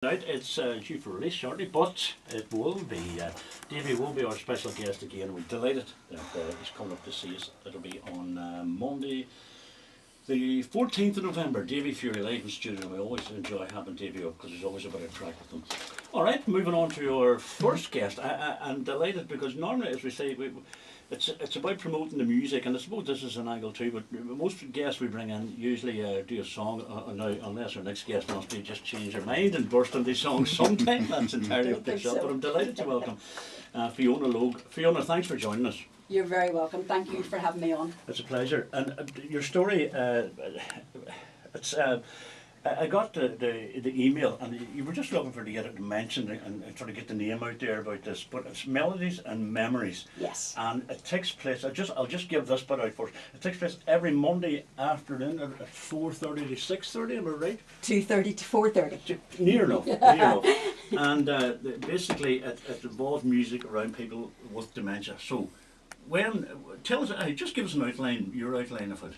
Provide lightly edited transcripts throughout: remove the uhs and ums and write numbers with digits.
Out. It's due for release shortly, but it will be. Davey will be our special guest again. We're delighted that he's coming up to see us. It'll be on Monday, the 14th of November. Davey Fury live in studio. We always enjoy having Davey up because there's always a bit of track with them. All right, moving on to our first guest. I'm delighted because normally, as we say, it's about promoting the music, and I suppose this is an angle too, but most guests we bring in usually do a song, now, unless our next guest wants to just change their mind and burst into songs sometime. That's entirely up to yourself, but I'm delighted to welcome Fiona Logue. Fiona, thanks for joining us. You're very welcome. Thank you for having me on. It's a pleasure. And your story, it's... I got the email, and you were just looking for to get it mentioned and sort of get the name out there about this. But it's Melodies and Memories. Yes. And it takes place. I'll just give this bit out first. It takes place every Monday afternoon at 4:30 to 6:30. Am I right? 2:30 to 4:30. Near enough. Near enough. And basically, it involves music around people with dementia. So, tell us, just give us an outline. Your outline of it.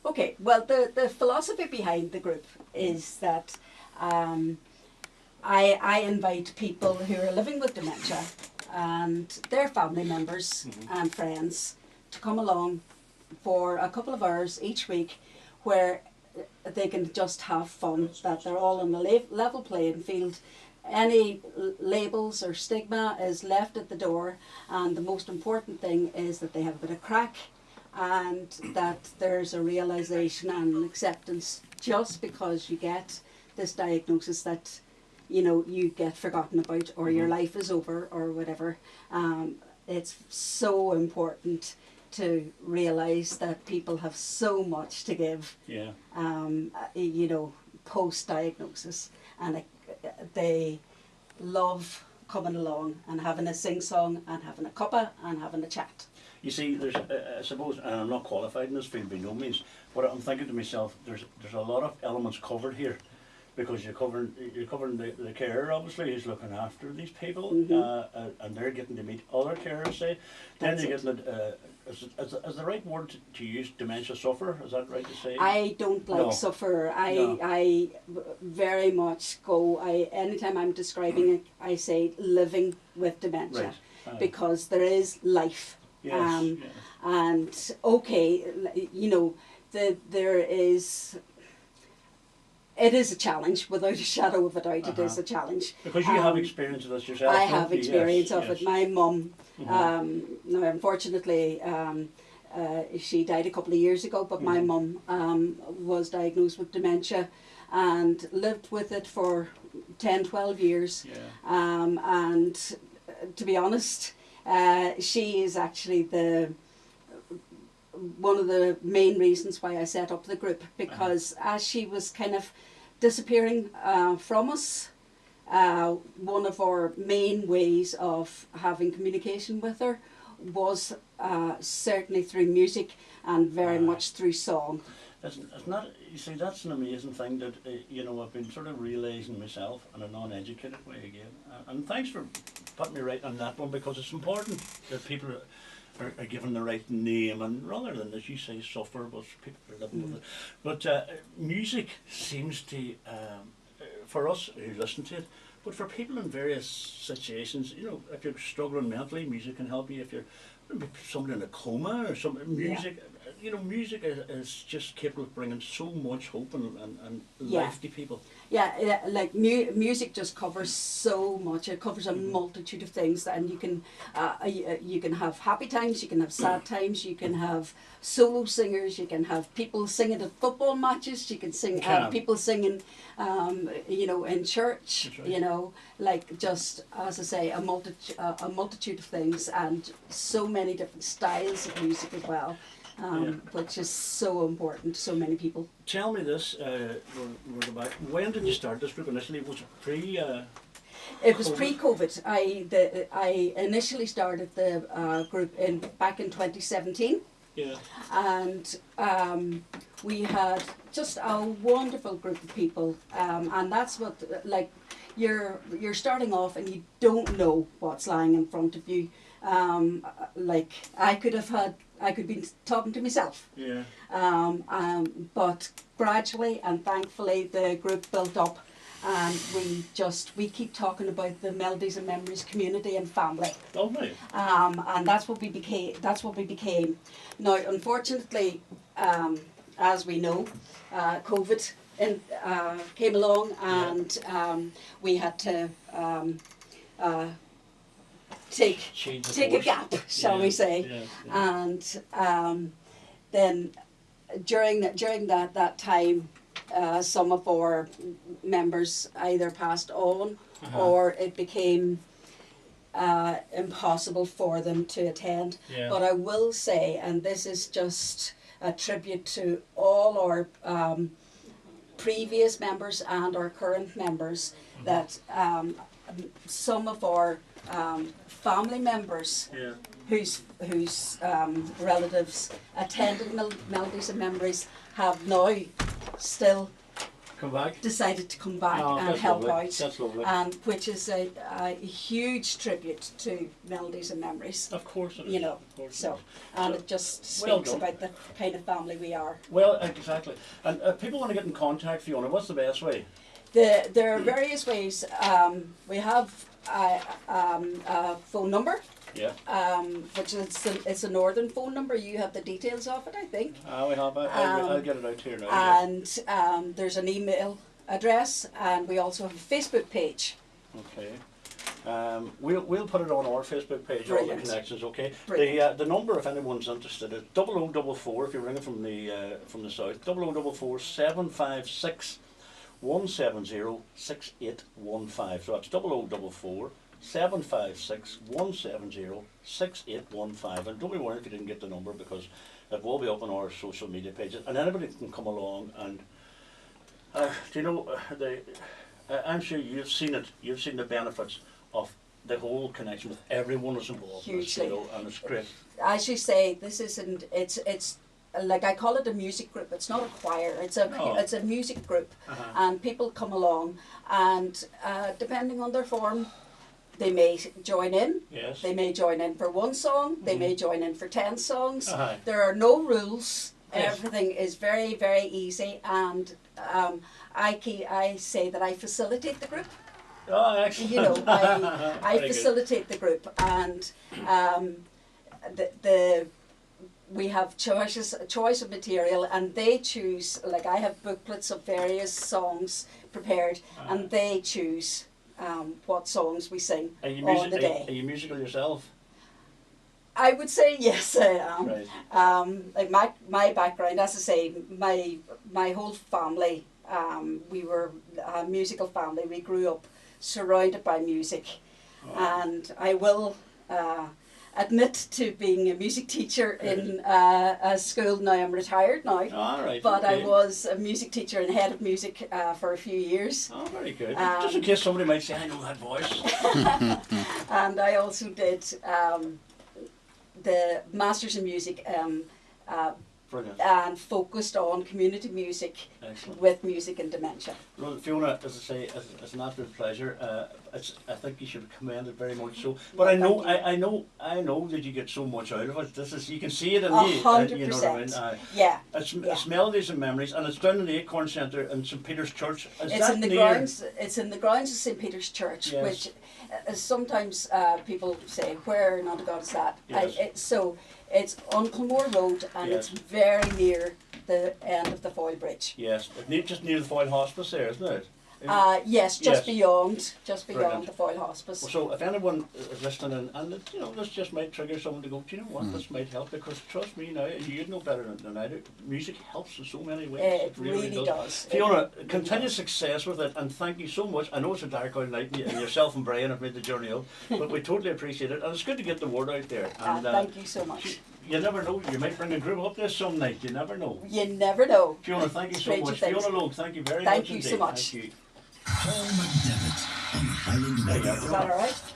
Okay, well, the philosophy behind the group is that I invite people who are living with dementia and their family members and friends to come along for a couple of hours each week where they can just have fun, that they're all on the level playing field. Any labels or stigma is left at the door, and the most important thing is that they have a bit of crack, and that there's a realization and an acceptance just because you get this diagnosis that you get forgotten about or your life is over or whatever. It's so important to realize that people have so much to give. Yeah. Post diagnosis, and they love coming along and having a sing song and having a cuppa and having a chat. You see, there's, I suppose, and I'm not qualified in this field by no means, but I'm thinking to myself, there's a lot of elements covered here, because you're covering the carer, obviously, who's looking after these people, and they're getting to meet other carers, say. Then you're getting is the right word to use dementia sufferer? Is that right to say? I don't like sufferer. I very much go. Anytime I'm describing it, I say living with dementia, because there is life. Yes, yes. And okay, there is. It is a challenge, without a shadow of a doubt. It is a challenge. Because you have experience of this yourself. I have experience of it. My mum, now unfortunately, she died a couple of years ago, but my mum was diagnosed with dementia and lived with it for 10, 12 years. Yeah. And to be honest, she is actually one of the main reasons why I set up the group, because as she was kind of disappearing from us, one of our main ways of having communication with her was certainly through music and very much through song. It's not, you see, that's an amazing thing that, I've been sort of realising myself in a non-educated way again. And thanks for putting me right on that one, because it's important that people are given the right name, and rather than, as you say, suffer, but people are living with it. But music seems to, for us who listen to it, but for people in various situations, if you're struggling mentally, music can help you. If you're somebody in a coma or something, music, music is just capable of bringing so much hope and life to people. Yeah, like music just covers so much. It covers a multitude of things, and you can have happy times, you can have sad times, you can have solo singers, you can have people singing at football matches, you can people singing, in church. Right. Like just as I say, a multitude of things, and so many different styles of music as well. Which is so important to so many people. Tell me this, when did you start this group initially? Was it pre? It was pre-COVID. I initially started the group back in 2017. Yeah. And we had just a wonderful group of people, and that's what, like, you're starting off and you don't know what's lying in front of you. Like I could be talking to myself. Yeah. But gradually and thankfully the group built up, and we keep talking about the Melodies and Memories community and family. Lovely. And that's what we became. Now, unfortunately, as we know, COVID came along, and we had to take a gap, shall we say? And then during that time, some of our members either passed on, or it became impossible for them to attend. But I will say, and this is just a tribute to all our previous members and our current members, that some of our family members whose relatives attended Melodies and Memories have now still decided to come back and help out. That's lovely. Which is a huge tribute to Melodies and Memories. Of course it is. You know, and it just speaks about the kind of family we are. Well, exactly. And people want to get in contact, Fiona, what's the best way? There are various ways. We have a phone number. Yeah. Which it's a northern phone number. You have the details of it, I think. We have it. I'll get it out here now. And there's an email address, and we also have a Facebook page. Okay. We'll put it on our Facebook page. Brilliant. All the connections. Okay. Brilliant. The number, if anyone's interested, is 0044. If you're ringing from the south, 0044 756 170 6815. So that's 0044 756 170 6815. And don't be worried if you didn't get the number, because it will be up on our social media pages, and anybody can come along. And do you know, I'm sure you've seen it. You've seen the benefits of the whole connection with everyone who's involved. Hugely. You know, and it's great. As you say, this isn't. It's like, I call it a music group. It's not a choir. It's a music group, and people come along, and depending on their form, they may join in. Yes. They may join in for one song. They may join in for 10 songs. There are no rules. Yes. Everything is very, very easy, and I say that I facilitate the group. Oh, excellent. You know, I facilitate the group, and we have choice of material, and they choose. Like, I have booklets of various songs prepared, and they choose what songs we sing on the day. Are you musical yourself? I would say yes, I am. Right. Like my background, as I say, my whole family, we were a musical family. We grew up surrounded by music, and I will admit to being a music teacher in a school. Now I'm retired now, but I was a music teacher and head of music for a few years. Oh, very good. Just in case somebody might say, I know that voice. And I also did the Masters in Music, and focused on community music. Excellent. With music and dementia. Well, Fiona, as I say, it's an absolute pleasure. I think you should commend it very much so. But I know that you get so much out of it. This is, you can see it in you. 100%. You know what I mean? Yeah. It's Melodies and Memories, and it's down in the Acorn Centre in St Peter's Church. It's in the grounds of St Peter's Church, yes. which sometimes people say, where in Donegal is that? Yes. It's on Kilmore Road, and yes. it's very near the end of the Foyle Bridge. Yes, just near the Foyle Hospice there, isn't it? Yes, just beyond Brilliant. the Foyle Hospice. Well, so if anyone is listening, and you know, this just might trigger someone to go, do you know what, this might help, because trust me now, you know better than I do, music helps in so many ways. It really does. Fiona, continued success with it, and thank you so much. I know it's a dark out night, and yourself and Brian have made the journey up, but we totally appreciate it, and it's good to get the word out there. And thank you so much. You never know, you might bring a group up there some night, you never know. You never know. Fiona, thank you so much. Fiona Logue, thank you very much. Thank you so much. Thank you. Paul McDevitt on Highland Radio. Is that all right?